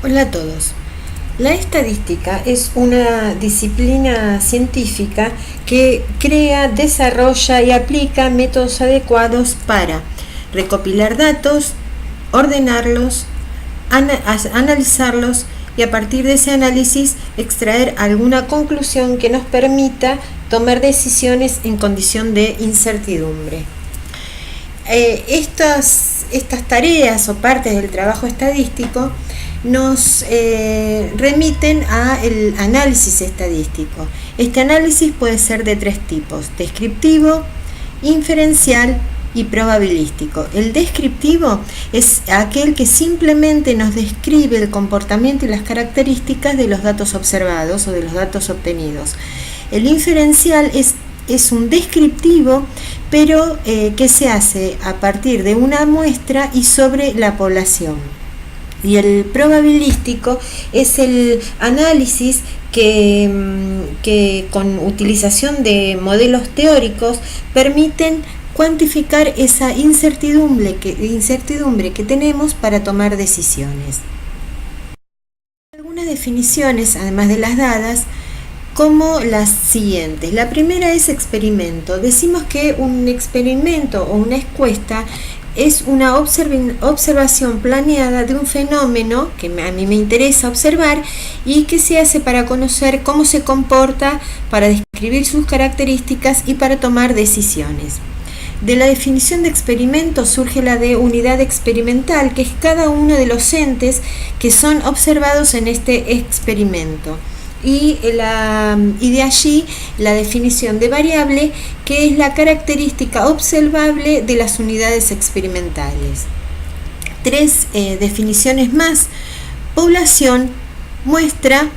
Hola a todos. La estadística es una disciplina científica que crea, desarrolla y aplica métodos adecuados para recopilar datos, ordenarlos, analizarlos y a partir de ese análisis extraer alguna conclusión que nos permita tomar decisiones en condición de incertidumbre. Estas tareas o partes del trabajo estadístico nos remiten al análisis estadístico. Este análisis puede ser de tres tipos: descriptivo, inferencial y probabilístico. El descriptivo es aquel que simplemente nos describe el comportamiento y las características de los datos observados o de los datos obtenidos. El inferencial es un descriptivo, pero que se hace a partir de una muestra y sobre la población. Y el probabilístico es el análisis que con utilización de modelos teóricos permiten cuantificar esa incertidumbre que tenemos para tomar decisiones. Algunas definiciones, además de las dadas, como las siguientes. La primera es experimento. Decimos que un experimento o una encuesta es una observación planeada de un fenómeno que a mí me interesa observar y que se hace para conocer cómo se comporta, para describir sus características y para tomar decisiones. De la definición de experimento surge la de unidad experimental, que es cada uno de los entes que son observados en este experimento. Y de allí la definición de variable, que es la característica observable de las unidades experimentales. Tres definiciones más: población, muestra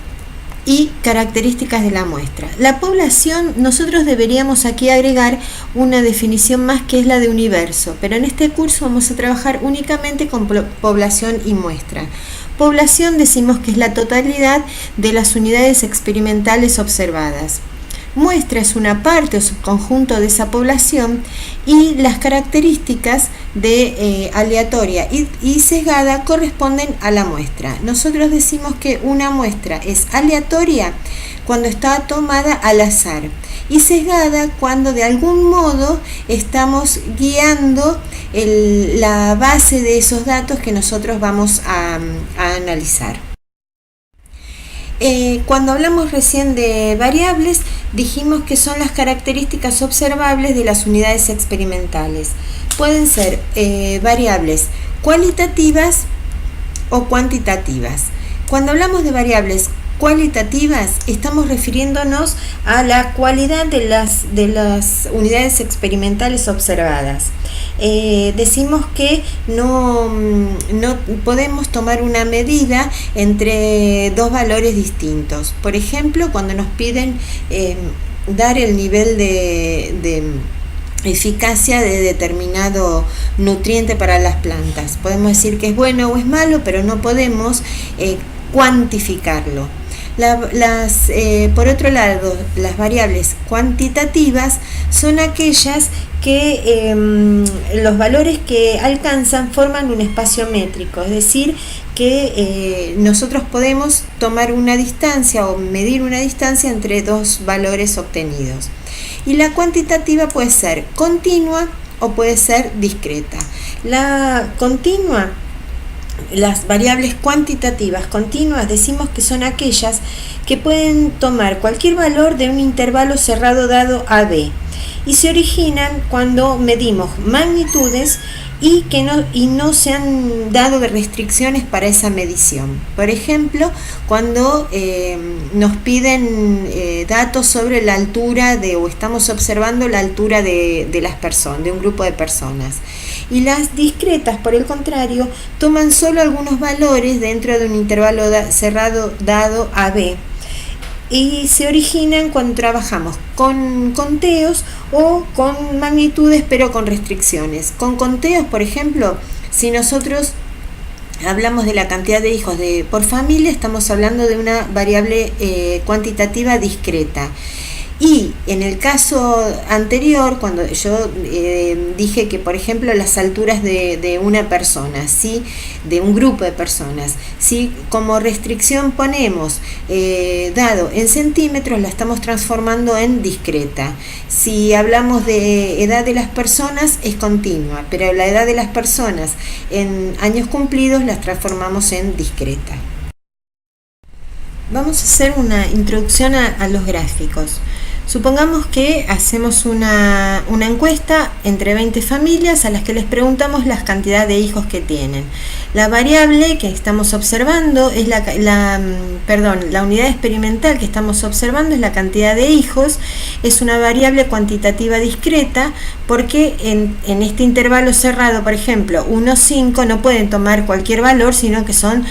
y características de la muestra. La población, nosotros deberíamos aquí agregar una definición más, que es la de universo, pero en este curso vamos a trabajar únicamente con población y muestra. Población decimos que es la totalidad de las unidades experimentales observadas. Muestra es una parte o subconjunto de esa población, y las características de aleatoria y sesgada corresponden a la muestra. Nosotros decimos que una muestra es aleatoria cuando está tomada al azar y sesgada cuando de algún modo estamos guiando la base de esos datos que nosotros vamos a analizar. Cuando hablamos recién de variables, dijimos que son las características observables de las unidades experimentales. Pueden ser variables cualitativas o cuantitativas. Cuando hablamos de variables cualitativas, estamos refiriéndonos a la cualidad de las unidades experimentales observadas. Decimos que no podemos tomar una medida entre dos valores distintos. Por ejemplo, cuando nos piden dar el nivel de eficacia de determinado nutriente para las plantas, podemos decir que es bueno o es malo, pero no podemos cuantificarlo. Por otro lado, las variables cuantitativas son aquellas que los valores que alcanzan forman un espacio métrico, es decir, que nosotros podemos tomar una distancia o medir una distancia entre dos valores obtenidos. Y la cuantitativa puede ser continua o puede ser discreta. La continua, las variables cuantitativas continuas, decimos que son aquellas que pueden tomar cualquier valor de un intervalo cerrado dado AB y se originan cuando medimos magnitudes y no se han dado restricciones para esa medición. Por ejemplo, cuando nos piden datos sobre la altura o estamos observando la altura de las personas, de un grupo de personas. Y las discretas, por el contrario, toman solo algunos valores dentro de un intervalo cerrado dado AB y se originan cuando trabajamos con conteos o con magnitudes, pero con restricciones. Con conteos, por ejemplo, si nosotros hablamos de la cantidad de hijos por familia, estamos hablando de una variable cuantitativa discreta. Y en el caso anterior, cuando yo dije que, por ejemplo, las alturas de una persona, ¿sí? De un grupo de personas, ¿sí? Como restricción ponemos dado en centímetros, la estamos transformando en discreta. Si hablamos de edad de las personas, es continua, pero la edad de las personas en años cumplidos las transformamos en discreta. Vamos a hacer una introducción a los gráficos. Supongamos que hacemos una encuesta entre 20 familias a las que les preguntamos la cantidad de hijos que tienen. La variable que estamos observando es la unidad experimental que estamos observando es la cantidad de hijos. Es una variable cuantitativa discreta porque en este intervalo cerrado, por ejemplo, 1, 5, no pueden tomar cualquier valor, sino que son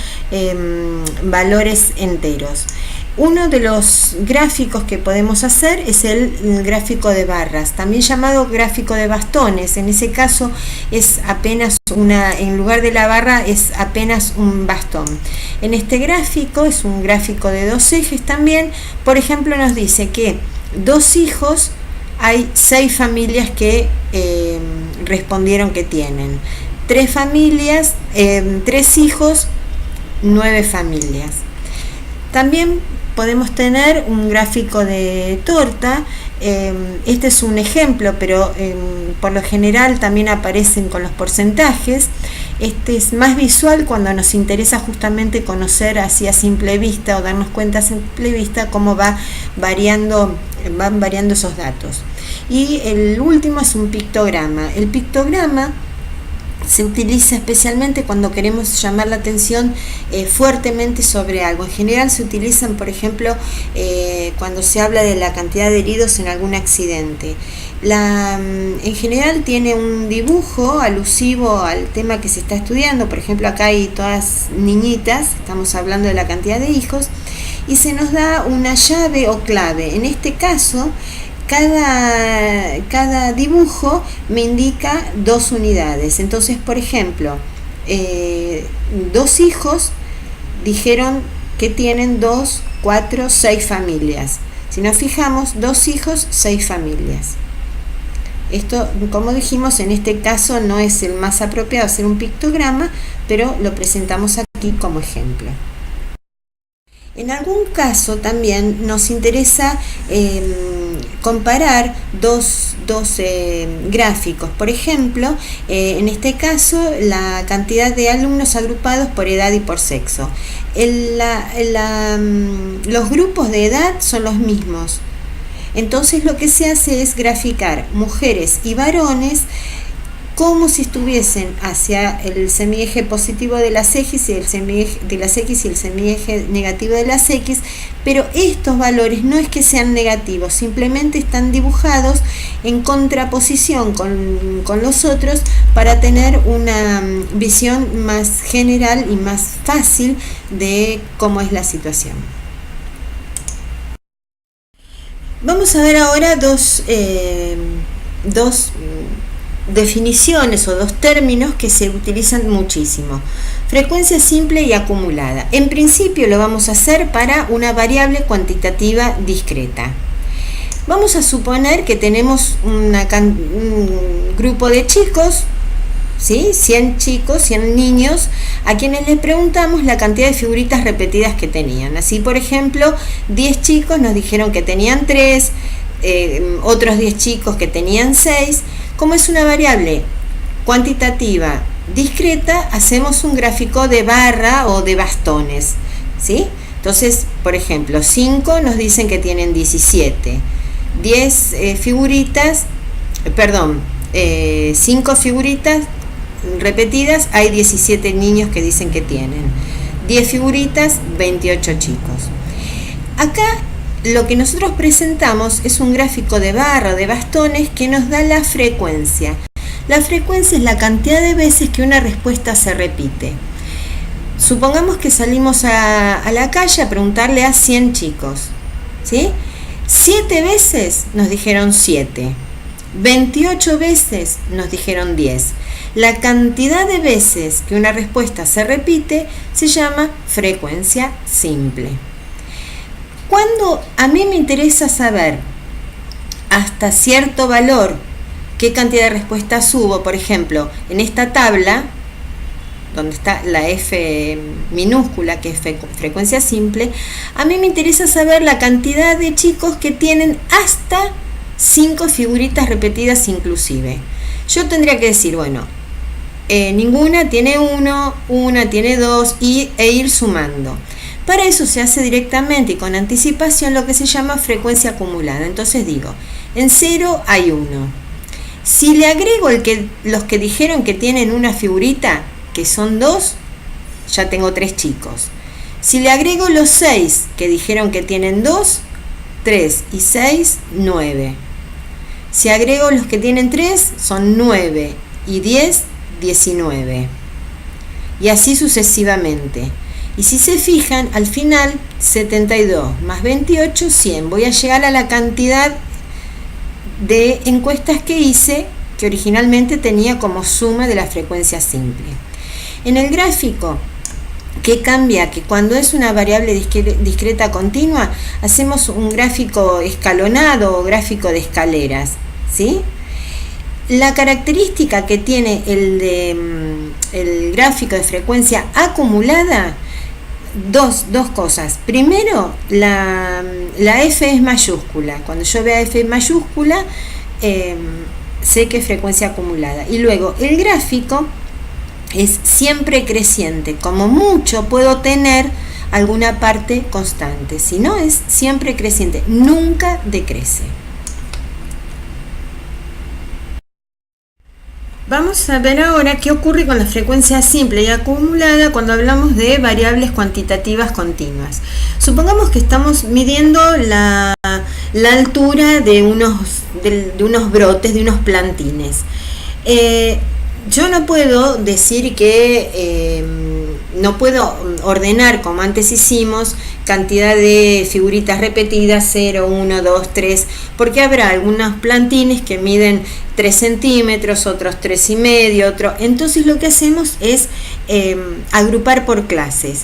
valores enteros. Uno de los gráficos que podemos hacer es el gráfico de barras, también llamado gráfico de bastones. En ese caso es apenas en lugar de la barra es apenas un bastón. En este gráfico es un gráfico de 2 ejes también. Por ejemplo, nos dice que 2 hijos hay 6 familias que respondieron que tienen. 3 familias, 3 hijos, 9 familias. También podemos tener un gráfico de torta. Este es un ejemplo, pero por lo general también aparecen con los porcentajes. Este es más visual cuando nos interesa justamente conocer así a simple vista o darnos cuenta a simple vista cómo van variando esos datos. Y el último es un pictograma. El pictograma se utiliza especialmente cuando queremos llamar la atención fuertemente sobre algo. En general se utilizan, por ejemplo, cuando se habla de la cantidad de heridos en algún accidente. En general tiene un dibujo alusivo al tema que se está estudiando. Por ejemplo, acá hay todas niñitas, estamos hablando de la cantidad de hijos, y se nos da una llave o clave. En este caso, cada dibujo me indica 2 unidades. Entonces, por ejemplo, 2 hijos dijeron que tienen 2, 4, 6 familias. Si nos fijamos, 2 hijos, 6 familias. Esto, como dijimos, en este caso no es el más apropiado hacer un pictograma, pero lo presentamos aquí como ejemplo. En algún caso también nos interesa comparar dos gráficos. Por ejemplo, en este caso, la cantidad de alumnos agrupados por edad y por sexo. Los grupos de edad son los mismos. Entonces lo que se hace es graficar mujeres y varones como si estuviesen hacia el semieje positivo de las X y el semieje de las X y el semieje negativo de las X, pero estos valores no es que sean negativos, simplemente están dibujados en contraposición con los otros para tener una visión más general y más fácil de cómo es la situación. Vamos a ver ahora dos definiciones o 2 términos que se utilizan muchísimo: frecuencia simple y acumulada. En principio lo vamos a hacer para una variable cuantitativa discreta. Vamos a suponer que tenemos un grupo de chicos, ¿sí? 100 chicos, 100 niños, a quienes les preguntamos la cantidad de figuritas repetidas que tenían. Así, por ejemplo, 10 chicos nos dijeron que tenían 3, otros 10 chicos que tenían 6. Como es una variable cuantitativa discreta, hacemos un gráfico de barra o de bastones, ¿sí? Entonces, por ejemplo, 5 nos dicen que tienen 17, 5 figuritas repetidas, hay 17 niños que dicen que tienen, 10 figuritas, 28 chicos. Acá lo que nosotros presentamos es un gráfico de barra, de bastones, que nos da la frecuencia. La frecuencia es la cantidad de veces que una respuesta se repite. Supongamos que salimos a la calle a preguntarle a 100 chicos, ¿sí? 7 veces nos dijeron 7, 28 veces nos dijeron 10. La cantidad de veces que una respuesta se repite se llama frecuencia simple. Cuando a mí me interesa saber hasta cierto valor, qué cantidad de respuestas hubo. Por ejemplo, en esta tabla, donde está la F minúscula, que es frecuencia simple, a mí me interesa saber la cantidad de chicos que tienen hasta 5 figuritas repetidas inclusive. Yo tendría que decir, bueno, ninguna tiene 1, una tiene 2 e ir sumando. Para eso se hace directamente y con anticipación lo que se llama frecuencia acumulada. Entonces digo, en 0 hay 1. Si le agrego los que dijeron que tienen una figurita, que son 2, ya tengo 3 chicos. Si le agrego los 6 que dijeron que tienen 2, 3 y 6, 9. Si agrego los que tienen 3, son 9 y 10, 19. Y así sucesivamente. Y si se fijan, al final, 72 más 28, 100. Voy a llegar a la cantidad de encuestas que hice, que originalmente tenía como suma de la frecuencia simple. En el gráfico, ¿qué cambia? Que cuando es una variable discreta continua, hacemos un gráfico escalonado o gráfico de escaleras, ¿sí? La característica que tiene el gráfico de frecuencia acumulada, dos cosas. Primero, la F es mayúscula. Cuando yo vea F mayúscula, sé que es frecuencia acumulada. Y luego, el gráfico es siempre creciente. Como mucho puedo tener alguna parte constante. Si no, es siempre creciente. Nunca decrece. Vamos a ver ahora qué ocurre con la frecuencia simple y acumulada cuando hablamos de variables cuantitativas continuas. Supongamos que estamos midiendo la altura de unos brotes, de unos plantines. Yo no puedo decir que no puedo ordenar, como antes hicimos, cantidad de figuritas repetidas, 0, 1, 2, 3, porque habrá algunos plantines que miden 3 centímetros, otros 3,5, otros. Entonces lo que hacemos es agrupar por clases.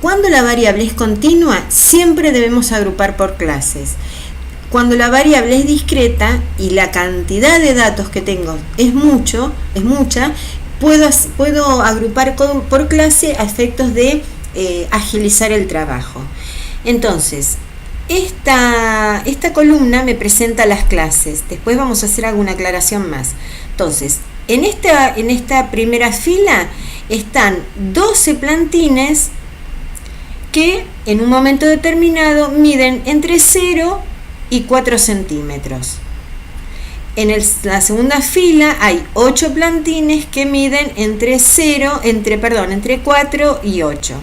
Cuando la variable es continua, siempre debemos agrupar por clases. Cuando la variable es discreta y la cantidad de datos que tengo es mucha, puedo agrupar por clase a efectos de agilizar el trabajo. Entonces, esta columna me presenta las clases. Después vamos a hacer alguna aclaración más. Entonces, en esta primera fila están 12 plantines que en un momento determinado miden entre 0 y 4 centímetros. En la segunda fila hay 8 plantines que miden entre 4 y 8.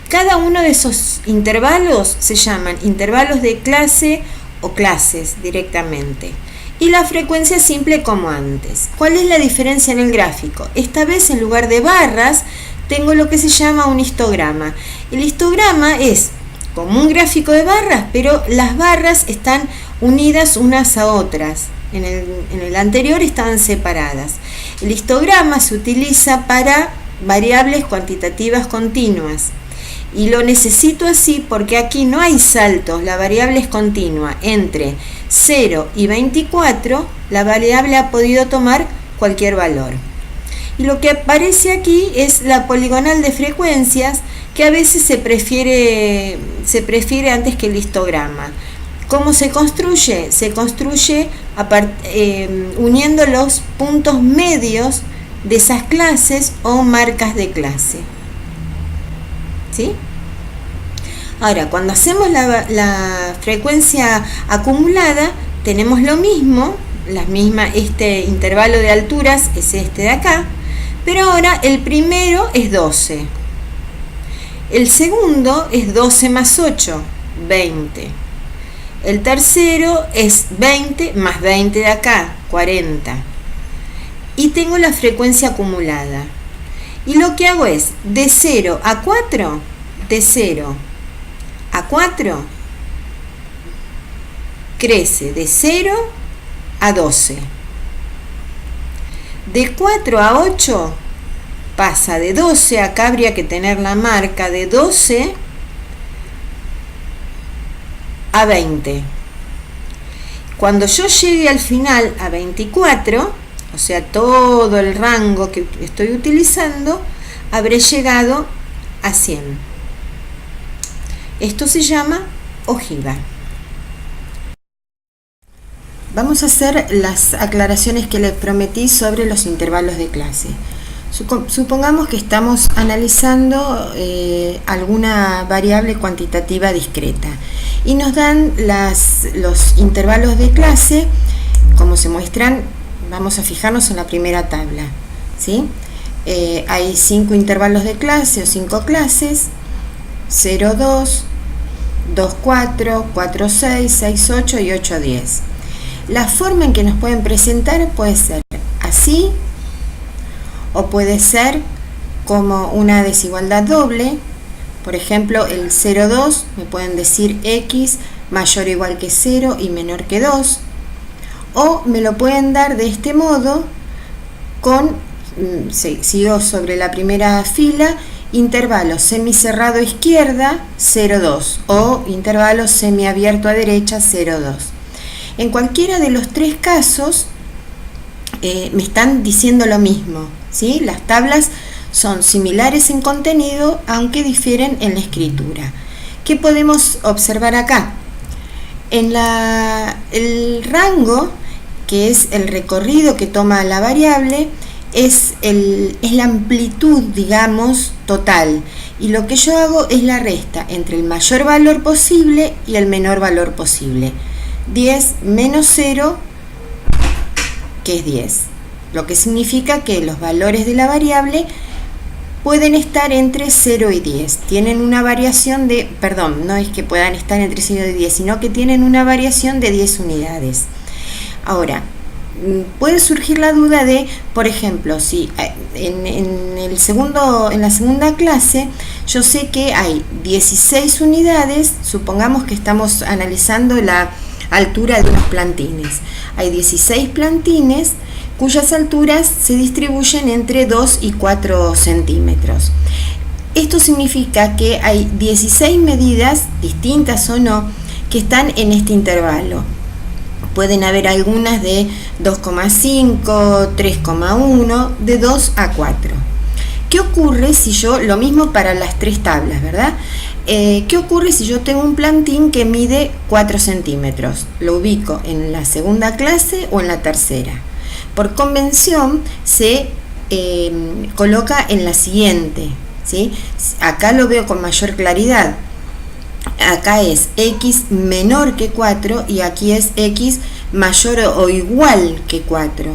Cada uno de esos intervalos se llaman intervalos de clase o clases directamente. Y la frecuencia simple como antes. ¿Cuál es la diferencia en el gráfico? Esta vez en lugar de barras tengo lo que se llama un histograma. El histograma es como un gráfico de barras, pero las barras están unidas unas a otras. En el anterior estaban separadas. El histograma se utiliza para variables cuantitativas continuas. Y lo necesito así porque aquí no hay saltos, la variable es continua. Entre 0 y 24, la variable ha podido tomar cualquier valor. Y lo que aparece aquí es la poligonal de frecuencias, que a veces se prefiere antes que el histograma. ¿Cómo se construye? Se construye uniendo los puntos medios de esas clases o marcas de clase. ¿Sí? Ahora, cuando hacemos la frecuencia acumulada, tenemos lo mismo, este intervalo de alturas es este de acá, pero ahora el primero es 12. El segundo es 12 más 8, 20. El tercero es 20 más 20 de acá, 40. Y tengo la frecuencia acumulada. Y lo que hago es, de 0 a 4, de 0 a 4, crece de 0 a 12. De 4 a 8, pasa de 12, acá habría que tener la marca de 12 a 20. Cuando yo llegue al final a 24, o sea, todo el rango que estoy utilizando, habré llegado a 100. Esto se llama ojiva. Vamos a hacer las aclaraciones que les prometí sobre los intervalos de clase. Supongamos que estamos analizando alguna variable cuantitativa discreta y nos dan los intervalos de clase, como se muestran. Vamos a fijarnos en la primera tabla, ¿sí? Hay 5 intervalos de clase o 5 clases: 0, 2, 2, 4, 4, 6, 6, 8 y 8, 10. La forma en que nos pueden presentar puede ser así, o puede ser como una desigualdad doble. Por ejemplo, el 0, 2 me pueden decir x mayor o igual que 0 y menor que 2. O me lo pueden dar de este modo con, sigo sobre la primera fila, intervalo semicerrado a izquierda 0, 2 o intervalo semiabierto a derecha 0, 2. En cualquiera de los tres casos me están diciendo lo mismo, ¿sí? Las tablas son similares en contenido, aunque difieren en la escritura. ¿Qué podemos observar acá? En el rango, que es el recorrido que toma la variable, es la amplitud, digamos, total. Y lo que yo hago es la resta entre el mayor valor posible y el menor valor posible. 10 menos 0, que es 10. Lo que significa que los valores de la variable pueden estar entre 0 y 10. Tienen una variación de, no es que puedan estar entre 0 y 10, sino que tienen una variación de 10 unidades. Ahora, puede surgir la duda de, por ejemplo, si en la segunda clase yo sé que hay 16 unidades, supongamos que estamos analizando la altura de unos plantines. Hay 16 plantines cuyas alturas se distribuyen entre 2 y 4 centímetros. Esto significa que hay 16 medidas, distintas o no, que están en este intervalo. Pueden haber algunas de 2,5, 3,1, de 2 a 4. ¿Qué ocurre si yo, lo mismo para las tres tablas, ¿verdad? ¿Qué ocurre si yo tengo un plantín que mide 4 centímetros? ¿Lo ubico en la segunda clase o en la tercera? Por convención se coloca en la siguiente, ¿sí? Acá lo veo con mayor claridad. Acá es x menor que 4 y aquí es x mayor o igual que 4.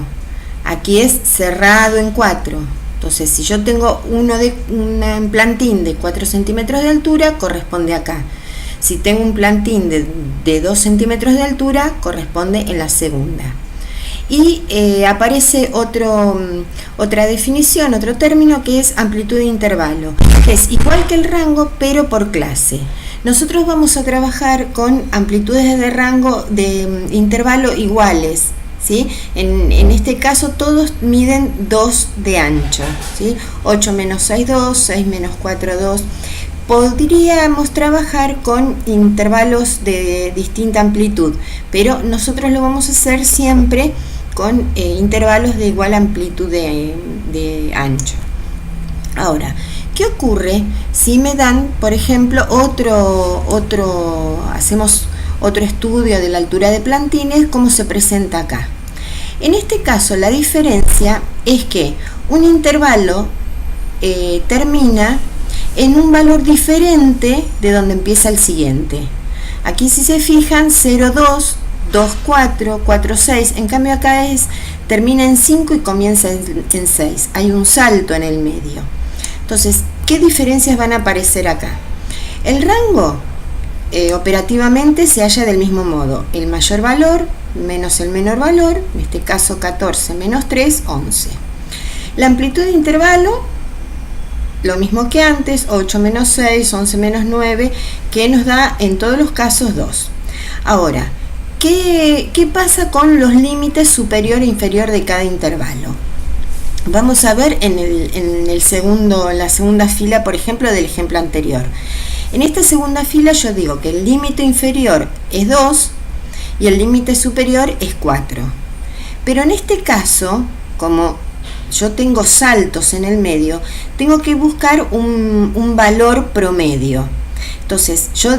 Aquí es cerrado en 4. Entonces, si yo tengo un plantín de 4 centímetros de altura, corresponde acá. Si tengo un plantín de 2 centímetros de altura, corresponde en la segunda. Y aparece otra definición, otro término, que es amplitud de intervalo, que es igual que el rango, pero por clase. Nosotros vamos a trabajar con amplitudes de rango de intervalo iguales, ¿sí? En este caso todos miden 2 de ancho, ¿sí? 8 menos 6, 2, 6 menos 4, 2. Podríamos trabajar con intervalos de distinta amplitud, pero nosotros lo vamos a hacer siempre con intervalos de igual amplitud de ancho. Ahora, ¿qué ocurre si me dan, por ejemplo, hacemos otro estudio de la altura de plantines, como se presenta acá? En este caso, la diferencia es que un intervalo termina en un valor diferente de donde empieza el siguiente. Aquí, si se fijan, 0, 2, 2, 4, 4, 6. En cambio acá termina en 5 y comienza en 6. Hay un salto en el medio. Entonces, ¿qué diferencias van a aparecer acá? El rango operativamente se halla del mismo modo. El mayor valor menos el menor valor, en este caso 14 menos 3, 11. La amplitud de intervalo, lo mismo que antes, 8 menos 6, 11 menos 9, que nos da en todos los casos 2. Ahora, ¿qué pasa con los límites superior e inferior de cada intervalo? Vamos a ver en la segunda fila, por ejemplo, del ejemplo anterior. En esta segunda fila yo digo que el límite inferior es 2 y el límite superior es 4. Pero en este caso, como yo tengo saltos en el medio, tengo que buscar un valor promedio. Entonces, yo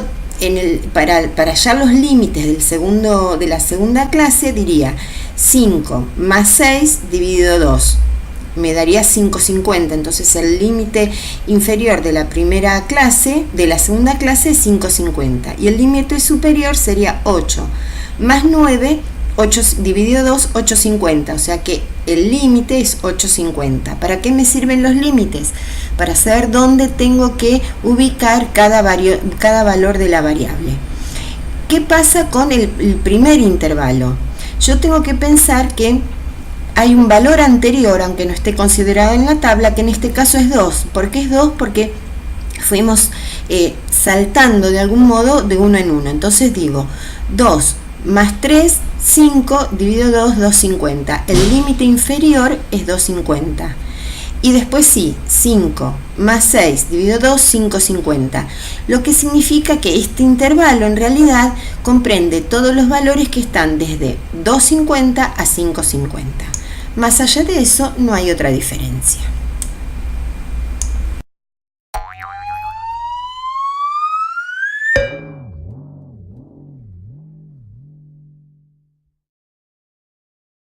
para hallar los límites de la segunda clase diría 5 más 6 dividido 2. Me daría 5,50. Entonces el límite inferior de la primera clase, de la segunda clase, es 5,50. Y el límite superior sería 8 más 9, 8 dividido 2, 8,50. O sea que el límite es 8,50. ¿Para qué me sirven los límites? Para saber dónde tengo que ubicar cada valor de la variable. ¿Qué pasa con el primer intervalo? Yo tengo que pensar que hay un valor anterior, aunque no esté considerado en la tabla, que en este caso es 2. ¿Por qué es 2? Porque fuimos saltando de algún modo de uno en uno. Entonces digo 2 más 3, 5 dividido 2, 2,50. El límite inferior es 2,50. Y después sí, 5 más 6 dividido 2, 5,50. Lo que significa que este intervalo en realidad comprende todos los valores que están desde 2,50 a 5,50. Más allá de eso, no hay otra diferencia.